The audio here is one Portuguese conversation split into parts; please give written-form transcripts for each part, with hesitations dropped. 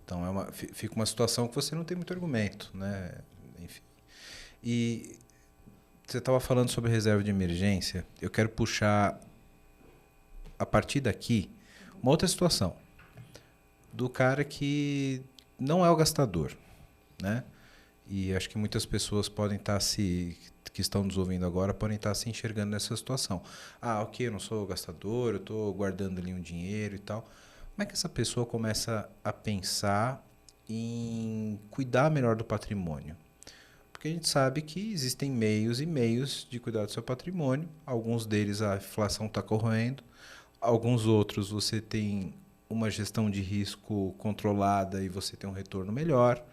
Então, fica uma situação que você não tem muito argumento, né? Enfim. E você estava falando sobre reserva de emergência. Eu quero puxar, a partir daqui, uma outra situação. Do cara que não é o gastador, né? E acho que muitas pessoas podem estar que estão nos ouvindo agora, podem estar se enxergando nessa situação. Ah, ok, eu não sou gastador, eu estou guardando ali um dinheiro e tal. Como é que essa pessoa começa a pensar em cuidar melhor do patrimônio? Porque a gente sabe que existem meios e meios de cuidar do seu patrimônio. Alguns deles a inflação está corroendo, alguns outros você tem uma gestão de risco controlada e você tem um retorno melhor.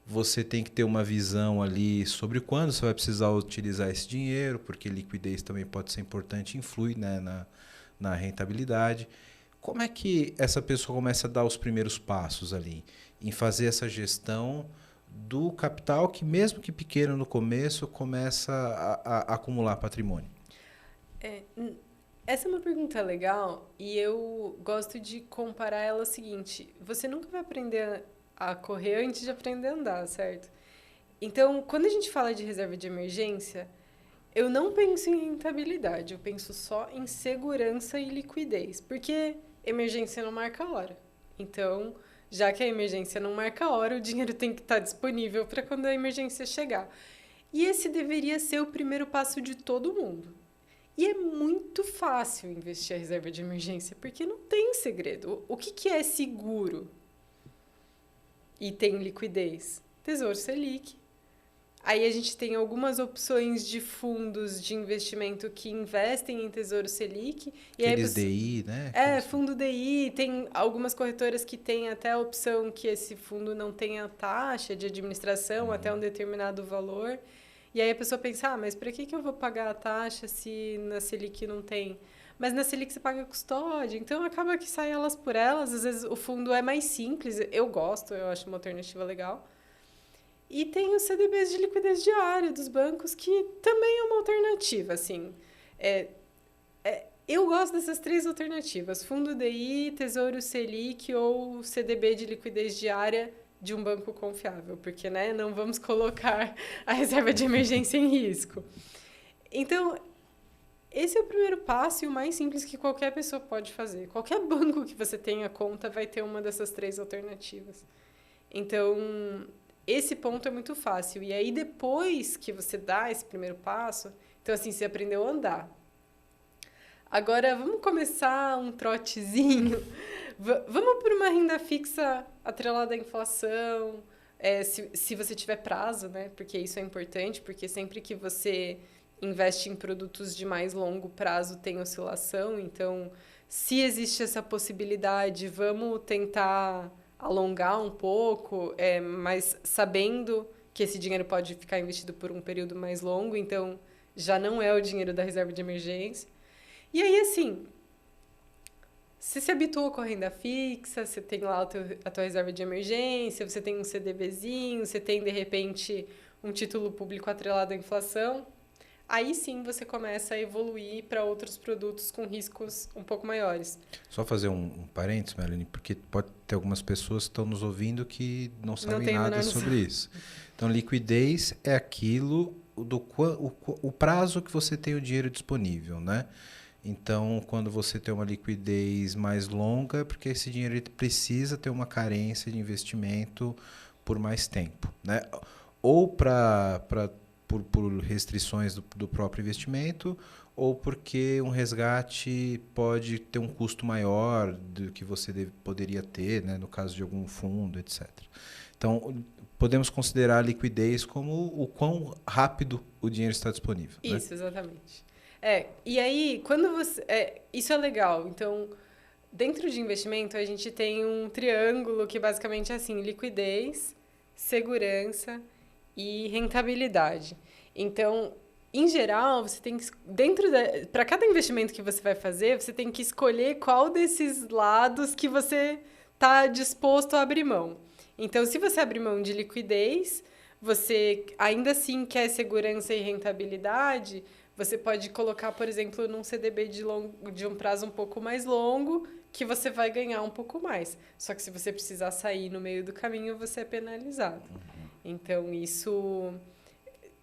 Você tem que ter uma visão ali sobre quando você vai precisar utilizar esse dinheiro, porque liquidez também pode ser importante, influi, né, na rentabilidade. Como é que essa pessoa começa a dar os primeiros passos ali em fazer essa gestão do capital que, mesmo que pequeno no começo, começa a acumular patrimônio? Essa é uma pergunta legal e eu gosto de comparar ela ao seguinte: você nunca vai aprender a correr antes de aprender a andar, certo? Então, quando a gente fala de reserva de emergência, eu não penso em rentabilidade, eu penso só em segurança e liquidez, porque emergência não marca hora. Então, já que a emergência não marca hora, o dinheiro tem que estar disponível para quando a emergência chegar. E esse deveria ser o primeiro passo de todo mundo. E é muito fácil investir a reserva de emergência, porque não tem segredo. O que é seguro e tem liquidez? Tesouro Selic. Aí a gente tem algumas opções de fundos de investimento que investem em Tesouro Selic. E aí Aqueles DI, né? fundo DI, tem algumas corretoras que têm até a opção que esse fundo não tenha taxa de administração até um determinado valor. E aí a pessoa pensa, mas para que eu vou pagar a taxa se na Selic não tem? Mas na Selic você paga custódia, então acaba que sai elas por elas. Às vezes o fundo é mais simples, eu gosto, eu acho uma alternativa legal. E tem os CDBs de liquidez diária dos bancos, que também é uma alternativa, assim. Eu gosto dessas três alternativas: Fundo DI, Tesouro Selic ou CDB de liquidez diária de um banco confiável, porque, né, não vamos colocar a reserva de emergência em risco. Então, esse é o primeiro passo e o mais simples que qualquer pessoa pode fazer. Qualquer banco que você tenha conta vai ter uma dessas três alternativas. Então, esse ponto é muito fácil. E aí, depois que você dá esse primeiro passo, então, assim, você aprendeu a andar. Agora, vamos começar um trotezinho. Vamos por uma renda fixa atrelada à inflação, se você tiver prazo, né? Porque isso é importante, porque sempre que você investe em produtos de mais longo prazo tem oscilação. Então, se existe essa possibilidade, vamos tentar alongar um pouco, mas sabendo que esse dinheiro pode ficar investido por um período mais longo, então já não é o dinheiro da reserva de emergência. E aí, assim, você se habituou com a renda fixa, você tem lá a tua reserva de emergência, você tem um CDBzinho, você tem, de repente, um título público atrelado à inflação. Aí sim você começa a evoluir para outros produtos com riscos um pouco maiores. Só fazer um parênteses, Melanie, porque pode ter algumas pessoas que estão nos ouvindo que não sabem nada sobre isso. Então, liquidez é aquilo o prazo que você tem o dinheiro disponível, né? Então, quando você tem uma liquidez mais longa, é porque esse dinheiro ele precisa ter uma carência de investimento por mais tempo, né? Ou por restrições do próprio investimento, ou porque um resgate pode ter um custo maior do que você poderia ter, né, no caso de algum fundo, etc. Então, podemos considerar a liquidez como o quão rápido o dinheiro está disponível. Isso, né? Exatamente. E aí, quando você. Isso é legal. Então, dentro de investimento, a gente tem um triângulo que basicamente é assim: liquidez, segurança e rentabilidade. Então, em geral, você tem que. Para cada investimento que você vai fazer, você tem que escolher qual desses lados que você está disposto a abrir mão. Então, se você abrir mão de liquidez, você ainda assim quer segurança e rentabilidade, você pode colocar, por exemplo, num CDB de um prazo um pouco mais longo, que você vai ganhar um pouco mais. Só que se você precisar sair no meio do caminho, você é penalizado. Então, isso...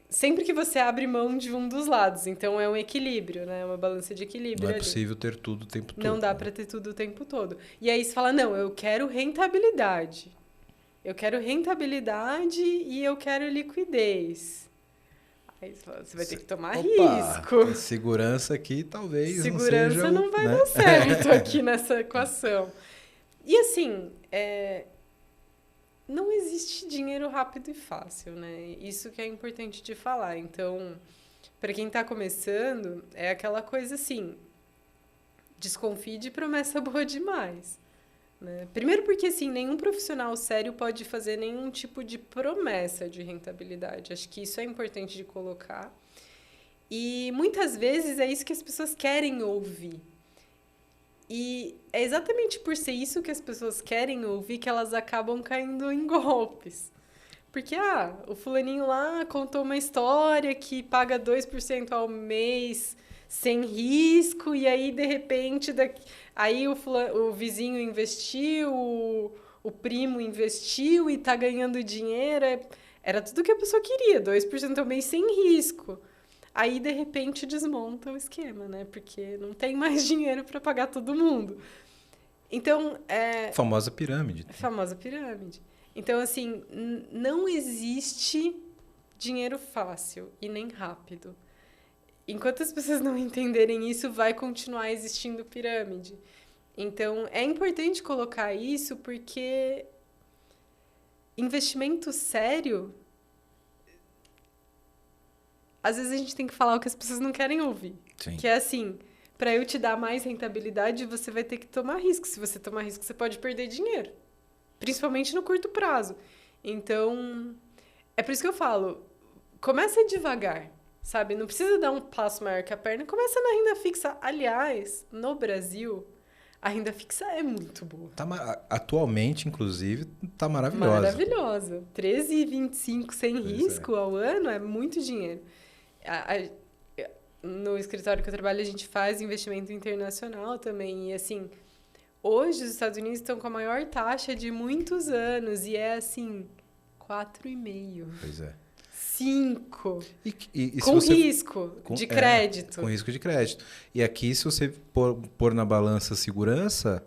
Sempre que você abre mão de um dos lados. Então, é um equilíbrio, né? É uma balança de equilíbrio. Não é possível ter tudo o tempo todo. Não dá para ter tudo o tempo todo. E aí você fala, não, eu quero rentabilidade. Eu quero rentabilidade e eu quero liquidez. Aí você vai ter que tomar risco. Segurança aqui talvez segurança não seja... não vai dar certo aqui nessa equação. E assim, não existe dinheiro rápido e fácil, né? Isso que é importante de falar. Então, para quem está começando, é aquela coisa assim, desconfie de promessa boa demais. Né? Primeiro porque, assim, nenhum profissional sério pode fazer nenhum tipo de promessa de rentabilidade. Acho que isso é importante de colocar. E muitas vezes é isso que as pessoas querem ouvir. E é exatamente por ser isso que as pessoas querem ouvir que elas acabam caindo em golpes. Porque, o fulaninho lá contou uma história que paga 2% ao mês sem risco, e aí, de repente, aí o vizinho investiu, o primo investiu e tá ganhando dinheiro. Era tudo que a pessoa queria, 2% ao mês sem risco. Aí, de repente, desmonta o esquema, né? Porque não tem mais dinheiro para pagar todo mundo. Então, famosa pirâmide. Famosa pirâmide. Então, assim, não existe dinheiro fácil e nem rápido. Enquanto as pessoas não entenderem isso, vai continuar existindo pirâmide. Então, é importante colocar isso porque investimento sério, às vezes a gente tem que falar o que as pessoas não querem ouvir. Sim. Que é assim, para eu te dar mais rentabilidade, você vai ter que tomar risco. Se você tomar risco, você pode perder dinheiro. Principalmente no curto prazo. Então, é por isso que eu falo, começa devagar. Sabe? Não precisa dar um passo maior que a perna. Começa na renda fixa. Aliás, no Brasil, a renda fixa é muito boa. Atualmente, inclusive, tá maravilhosa. Maravilhosa. 13,25 sem risco ao ano é muito dinheiro. No escritório que eu trabalho, a gente faz investimento internacional também. E, assim, hoje os Estados Unidos estão com a maior taxa de muitos anos. E é, assim, 4,5%. Pois é. 5. E com risco de crédito. Com risco de crédito. E aqui, se você pôr na balança segurança,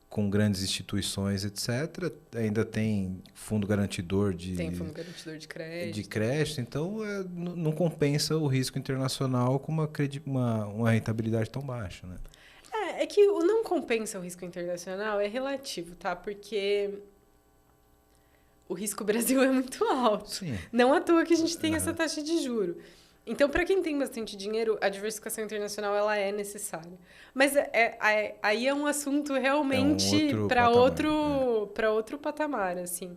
com grandes instituições, etc., ainda tem fundo garantidor de... Tem fundo garantidor de crédito. De crédito, então não compensa o risco internacional com uma rentabilidade tão baixa, né? É que o não compensa o risco internacional é relativo, tá? Porque... o risco Brasil é muito alto. Sim. Não à toa que a gente tem essa taxa de juro. Então, para quem tem bastante dinheiro, a diversificação internacional ela é necessária. Mas aí é um assunto realmente para outro patamar, assim.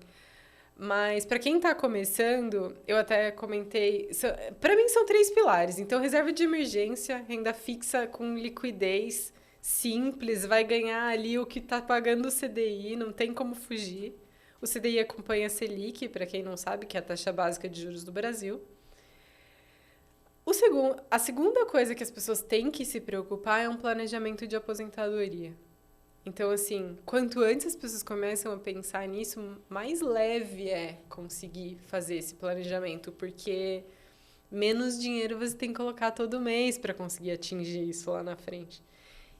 Mas para quem está começando, eu até comentei... Para mim, são 3 pilares. Então, reserva de emergência, renda fixa com liquidez simples, vai ganhar ali o que está pagando o CDI, não tem como fugir. O CDI acompanha a Selic, para quem não sabe, que é a taxa básica de juros do Brasil. A segunda coisa que as pessoas têm que se preocupar é um planejamento de aposentadoria. Então, assim, quanto antes as pessoas começam a pensar nisso, mais leve é conseguir fazer esse planejamento, porque menos dinheiro você tem que colocar todo mês para conseguir atingir isso lá na frente.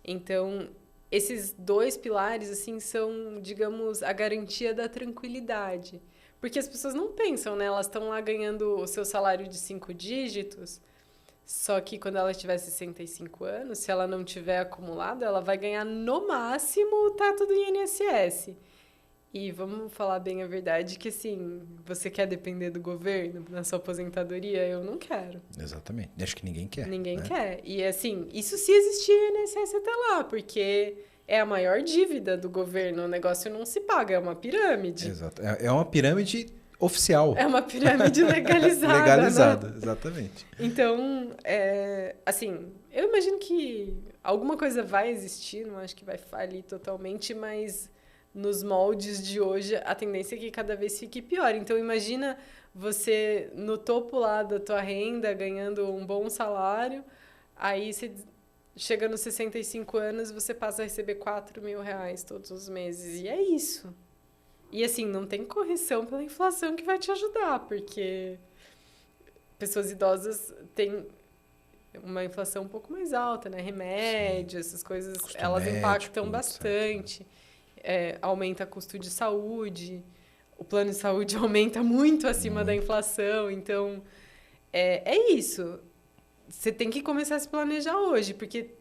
Então, esses 2 pilares, assim, são, digamos, a garantia da tranquilidade. Porque as pessoas não pensam, né? Elas estão lá ganhando o seu salário de 5 dígitos, só que quando ela tiver 65 anos, se ela não tiver acumulado, ela vai ganhar no máximo o teto do INSS. E vamos falar bem a verdade que, assim, você quer depender do governo na sua aposentadoria? Eu não quero. Exatamente. Acho que ninguém quer. Ninguém quer. E, assim, isso se existir INSS até lá, porque é a maior dívida do governo. O negócio não se paga, é uma pirâmide. Exato. É uma pirâmide oficial. É uma pirâmide legalizada. Legalizada, né? Exatamente. Então, assim, eu imagino que alguma coisa vai existir, não acho que vai falir totalmente, mas nos moldes de hoje, a tendência é que cada vez fique pior. Então, imagina você no topo lá da tua renda, ganhando um bom salário, aí você chega nos 65 anos, você passa a receber R$ 4.000 todos os meses. E é isso. E assim, não tem correção pela inflação que vai te ajudar, porque pessoas idosas têm uma inflação um pouco mais alta, né? Remédio, essas coisas, Custo elas médico, impactam etc. bastante. Aumenta custo de saúde. O plano de saúde aumenta muito acima da inflação. Então, é isso. Você tem que começar a se planejar hoje, porque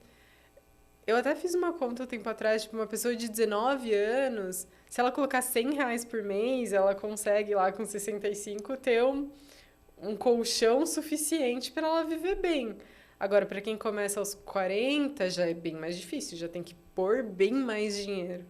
eu até fiz uma conta um tempo atrás, tipo, uma pessoa de 19 anos, se ela colocar R$ 100 por mês, ela consegue lá com 65 ter um colchão suficiente para ela viver bem. Agora, para quem começa aos 40, já é bem mais difícil, já tem que pôr bem mais dinheiro.